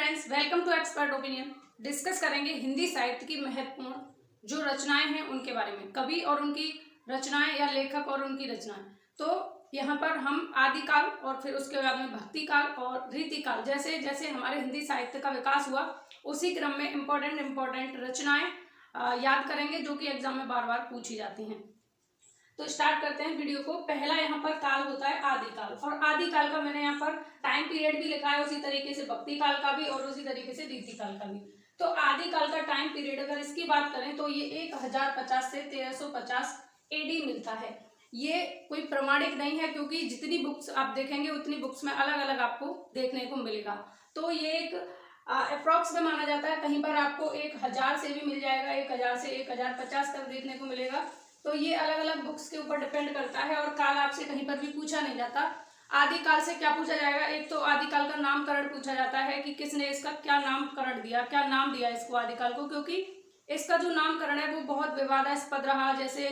Friends, welcome to expert opinion. Discuss करेंगे हिंदी साहित्य की महत्वपूर्ण जो रचनाएं हैं उनके बारे में, कवि और उनकी रचनाएं या लेखक और उनकी रचनाएं। तो यहाँ पर हम आदिकाल और फिर उसके बाद में भक्ति काल और रीतिकाल जैसे जैसे हमारे हिंदी साहित्य का विकास हुआ उसी क्रम में इम्पोर्टेंट रचनाएं याद करेंगे जो कि एग्जाम में बार बार पूछी जाती हैं। तो स्टार्ट करते हैं वीडियो को। पहला यहाँ पर काल होता है आदिकाल, और आदिकाल का मैंने यहाँ पर टाइम पीरियड भी लिखा है, उसी तरीके से भक्ति काल का भी और उसी तरीके से रीतिकाल का भी। तो आदिकाल का टाइम पीरियड अगर इसकी बात करें तो ये 1050 से 1350 एडी मिलता है। ये कोई प्रमाणिक नहीं है क्योंकि जितनी बुक्स आप देखेंगे उतनी बुक्स में अलग अलग आपको देखने को मिलेगा। तो ये एक अप्रॉक्स में माना जाता है। कहीं पर आपको 1000 से भी मिल जाएगा, 1000 से 1050 तक देखने को मिलेगा। तो ये अलग अलग बुक्स के ऊपर डिपेंड करता है। और काल आपसे कहीं पर भी पूछा नहीं जाता। आदिकाल से क्या पूछा जाएगा, एक तो आदिकाल का नामकरण पूछा जाता है कि किसने इसका क्या नामकरण दिया, क्या नाम दिया इसको आदिकाल को, क्योंकि इसका जो नामकरण है वो बहुत विवादास्पद रहा। जैसे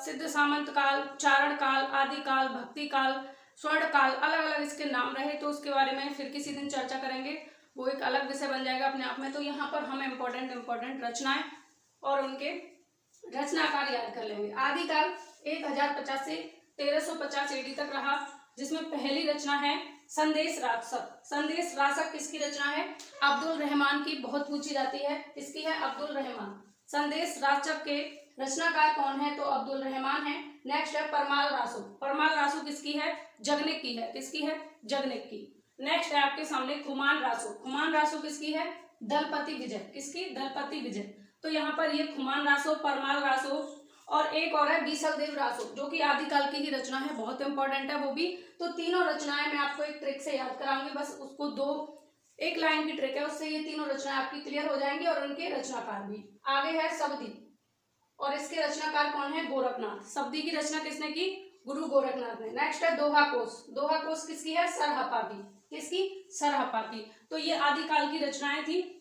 सिद्ध सामंत काल, चारण काल, आदिकाल, भक्ति काल, स्वर्ण काल, अलग अलग इसके नाम रहे। तो उसके बारे में फिर किसी दिन चर्चा करेंगे, वो एक अलग विषय बन जाएगा अपने आप में। तो यहाँ पर हम इम्पोर्टेंट रचनाएं और उनके रचनाकार याद कर लेंगे। आदिकाल 1050 से 1350 एडी तक रहा, जिसमें पहली रचना है संदेश रासक। संदेश रासक किसकी रचना है? अब्दुल रहमान की, बहुत पूछी जाती है। किसकी है? अब्दुल रहमान। संदेश रासक के रचनाकार कौन है? तो अब्दुल रहमान है। नेक्स्ट है परमाल रासो। परमाल रासो किसकी है? जगनिक की है। किसकी है? जगनिक की। नेक्स्ट है आपके सामने खुमान रासो। खुमान रासो किसकी है? दलपति विजय। किसकी? दलपति विजय। तो यहाँ पर ये खुमान रासो, परमाल रासो और एक और है बीसल देव रासो, जो कि आदिकाल की ही रचना है, बहुत इंपॉर्टेंट है वो भी। तो तीनों रचनाएं मैं आपको एक ट्रिक से याद कराऊंगी, बस उसको एक लाइन की ट्रिक है, उससे ये तीनों रचनाएं आपकी क्लियर हो जाएंगी और उनके रचनाकार भी। आगे है सब्दी, और इसके रचनाकार कौन है? गोरखनाथ। सब्दी की रचना किसने की? गुरु गोरखनाथ ने। नेक्स्ट है दोहा कोश। दोहा कोश किसकी है? सरहपा की। किसकी? सरहपा की। तो ये आदिकाल की रचनाएं थी।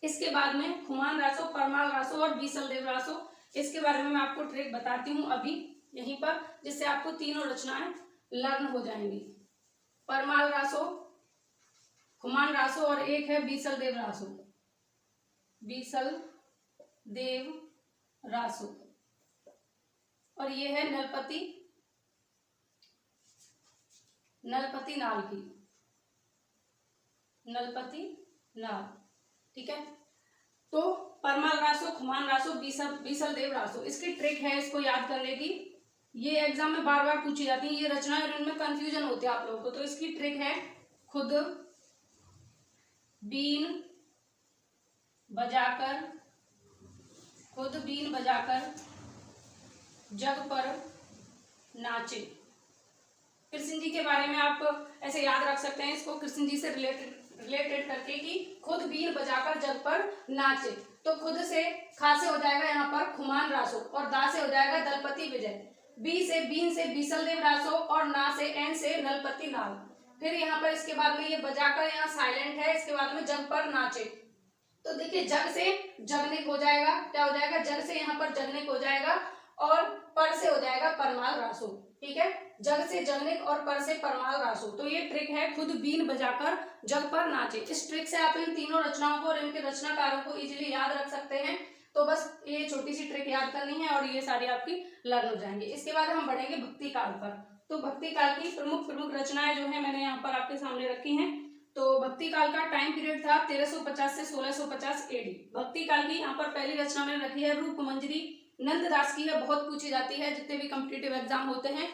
इसके बाद में खुमान रासो, परमाल रासो और बीसल देव रासो, इसके बारे में मैं आपको ट्रिक बताती हूँ अभी यहीं पर, जिससे आपको तीनों रचनाएं लर्न हो जाएंगी। परमाल रासो, खुमान रासो और एक है बीसल देव रासो। बीसल देव रासो, और ये है नलपति नाल की। नलपति नाल, ठीक है। तो परमाल रासो, खुमान रासो, बीसल देव रासो, इसकी ट्रिक है इसको याद करने की। ये एग्जाम में बार बार पूछी जाती है ये रचना, और इनमें कंफ्यूजन होते हैं आप लोगों को। तो इसकी ट्रिक है खुद बीन बजाकर जग पर नाचे। कृष्ण जी के बारे में आप ऐसे याद रख सकते हैं इसको, कृष्ण जी से रिलेटेड करके कि खुद बीन बजाकर जग पर नाचे। तो खुद से खा से हो जाएगा यहाँ पर खुमान रासो, और दा से हो जाएगा दलपति विजय, बीन से बीसल देव रासो, और ना से एन से नलपति नाल। फिर यहाँ पर इसके बाद में ये बजाकर यहाँ साइलेंट है, इसके बाद में जग पर नाचे। तो देखिए जग से जगनिक हो जाएगा, क्या हो जाएगा? जग से यहाँ पर जगनिक हो जाएगा, और पर से हो जाएगा परमाल रासो, ठीक है। जग से जगनिक और पर से परमाल रासो। तो ये ट्रिक है खुद बीन बजाकर जग पर नाचे। इस ट्रिक से आप इन तीनों रचनाओं को और इनके रचनाकारों को इजीली याद रख सकते हैं। तो बस ये छोटी सी ट्रिक याद करनी है और ये सारी आपकी लर्न हो जाएंगी। इसके बाद हम बढ़ेंगे भक्ति काल पर। तो भक्ति काल की प्रमुख रचनाएं जो है मैंने यहाँ पर आपके सामने रखी हैं। तो भक्ति काल का टाइम पीरियड था 1350 से 1650 एडी। भक्ति काल की यहाँ पर पहली रचना मैंने रखी है रूप मंजरी, नंददास की है, बहुत पूछी जाती है। जितने भी कॉम्पिटिटिव एग्जाम होते हैं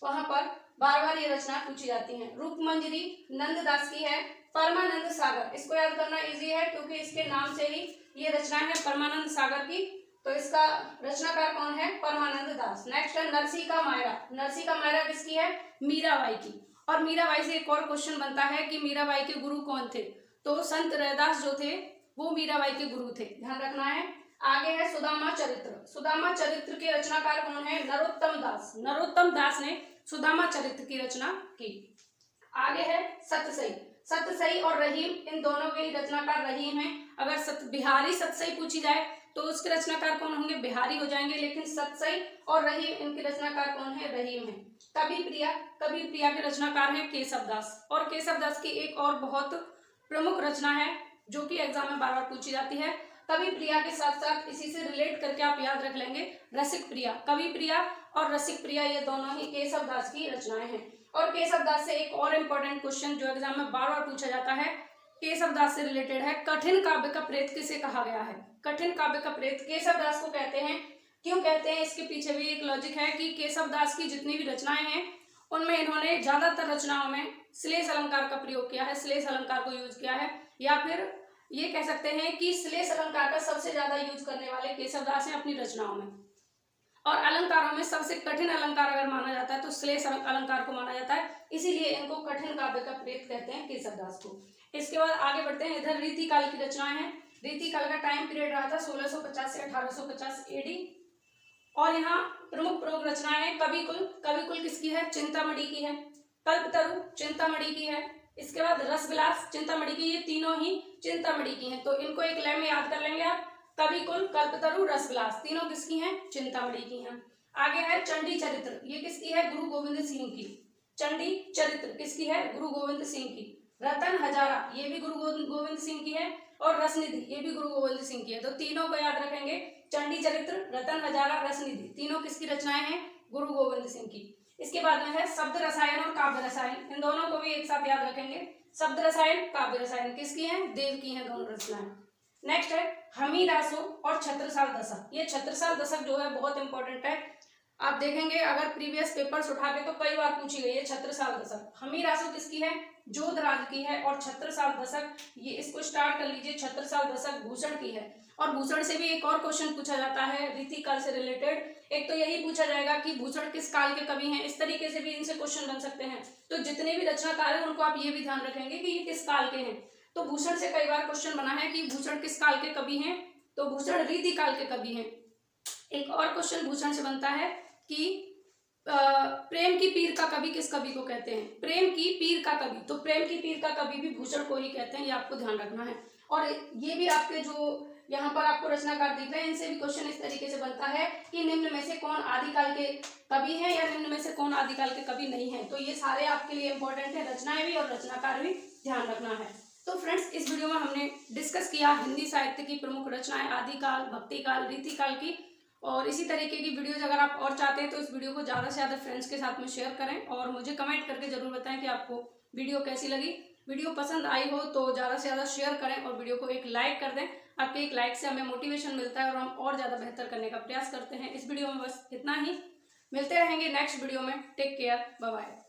वहां पर बार बार ये रचना पूछी जाती हैं। रूप मंजरी नंददास की है। परमानंद सागर, इसको याद करना इजी है क्योंकि इसके नाम से ही ये रचना है परमानंद सागर की। तो इसका रचनाकार कौन है? परमानंद दास। नेक्स्ट है नरसी का मायरा। नरसी का मायरा किसकी है? मीराबाई की। और मीराबाई से एक और क्वेश्चन बनता है कि मीराबाई के गुरु कौन थे? तो संत रैदास जो थे वो मीराबाई के गुरु थे, ध्यान रखना है। आगे है सुदामा चरित्र। सुदामा चरित्र के रचनाकार कौन है? नरोत्तम दास। नरोत्तम दास ने सुदामा चरित्र की रचना की। आगे है सतसई। सतसई और रहीम, इन दोनों के रचनाकार रहीम हैं। अगर बिहारी सतसई पूछी जाए तो उसके रचनाकार कौन होंगे? बिहारी हो जाएंगे। लेकिन सतसई और रहीम, इनके रचनाकार कौन है? रहीम है। कवि प्रिया के रचनाकार हैं केशव दास। और केशव दास की एक और बहुत प्रमुख रचना है जो कि एग्जाम में बार बार पूछी जाती है। कवि प्रिया के साथ साथ इसी से रिलेट करके आप याद रख लेंगे रसिक प्रिया। कवि प्रिया और रसिक प्रिया ये दोनों ही केशव दास की रचनाएं हैं। और केशव दास से एक और इम्पोर्टेंट क्वेश्चन जो एग्जाम में बार बार पूछा जाता है, केशव दास से रिलेटेड है, कठिन काव्य का प्रेत किसे कहा गया है? कठिन काव्य का प्रेत केशव दास को कहते हैं। क्यों कहते हैं, इसके पीछे भी एक लॉजिक है कि केशव दास की जितनी भी रचनाएं हैं उनमें इन्होंने ज्यादातर रचनाओं में श्लेष अलंकार का प्रयोग किया है, श्लेष अलंकार को यूज किया है, या फिर ये कह सकते हैं कि श्लेष अलंकार का सबसे ज्यादा यूज करने वाले केशव दास हैं अपनी रचनाओं में। और अलंकारों में सबसे कठिन अलंकार अगर माना जाता है तो श्लेष अलंकार को माना जाता है, इसीलिए इनको कठिन काव्य का प्रेत कहते हैं केशव दास को। इसके बाद आगे बढ़ते हैं, इधर रीति काल की रचनाएं हैं। रीति काल का टाइम पीरियड रहा था 1650 से 1850 एडी। और यहाँ प्रमुख रचनाएं हैं कवि कुल। कवि कुल किसकी है? चिंतामणि की है। कल्पतरु चिंतामणि की है। इसके बाद रसविलास चिंतामणि की, ये तीनों ही चिंतामणि की हैं। तो इनको एक लाइन में याद कर लेंगे आप, कवि कुल, कल्पतरु, रसविलास, तीनों किसकी हैं? चिंतामणि की हैं। आगे है चंडी चरित्र, ये किसकी है? गुरु गोविंद सिंह की। चंडी चरित्र किसकी है? गुरु गोविंद सिंह की। रतन हजारा ये भी गुरु गोविंद सिंह की है। और रसनिधि ये भी गुरु गोविंद सिंह की है। तो तीनों को याद रखेंगे, चंडी चरित्र, रतन हजारा, रसनिधि, तीनों किसकी रचनाएं हैं? गुरु गोविंद सिंह की। इसके बाद में है शब्द रसायन और काव्य रसायन, इन दोनों को भी एक साथ याद रखेंगे। शब्द रसायन, काव्य रसायन किसकी हैं? देव की हैं दोनों रचनाएं। नेक्स्ट है हमीरासो और छत्रसाल दशक। ये छत्रसाल दशक जो है बहुत इंपॉर्टेंट है, आप देखेंगे अगर प्रीवियस पेपर्स उठा के तो कई बार पूछी गई है छत्रसाल दशक। हमीरासो किसकी है? जोधराज की है। और छत्रसाल दशक, ये इसको स्टार्ट कर लीजिए, छत्रसाल दशक भूषण की है। और भूषण से भी एक और क्वेश्चन पूछा जाता है रीति काल से रिलेटेड। एक तो यही पूछा जाएगा कि भूषण किस काल के कवि हैं, इस तरीके से भी इनसे क्वेश्चन बन सकते हैं। तो जितने भी रचनाकार हैं उनको आप ये भी ध्यान रखेंगे कि ये किस काल के हैं। तो भूषण से कई बार क्वेश्चन बना है कि भूषण किस काल के कवि हैं, तो भूषण रीति काल के कवि हैं। एक और क्वेश्चन भूषण से बनता है कि प्रेम की पीर का कवि किस कवि को कहते हैं? प्रेम की पीर का कवि, तो प्रेम की पीर का कवि भी भूषण को ही कहते हैं, ये आपको ध्यान रखना है। और ये भी आपके जो यहाँ पर आपको रचनाकार दिख रहे हैं, इनसे भी क्वेश्चन इस तरीके से बनता है कि निम्न में से कौन आदिकाल के कवि हैं या निम्न में से कौन आदिकाल के कवि नहीं है। तो ये सारे आपके लिए इंपॉर्टेंट है, रचनाएं भी और रचनाकार भी ध्यान रखना है। तो फ्रेंड्स, इस वीडियो में हमने डिस्कस किया हिंदी साहित्य की प्रमुख रचनाएं, आदिकाल, भक्तिकाल, रीतिकाल की। और इसी तरीके की वीडियोज अगर आप और चाहते हैं तो इस वीडियो को ज़्यादा से ज़्यादा फ्रेंड्स के साथ में शेयर करें और मुझे कमेंट करके जरूर बताएं कि आपको वीडियो कैसी लगी। वीडियो पसंद आई हो तो ज़्यादा से ज़्यादा शेयर करें और वीडियो को एक लाइक कर दें। आपके एक लाइक से हमें मोटिवेशन मिलता है और हम और ज़्यादा बेहतर करने का प्रयास करते हैं। इस वीडियो में बस इतना ही, मिलते रहेंगे नेक्स्ट वीडियो में। Take care, bye bye.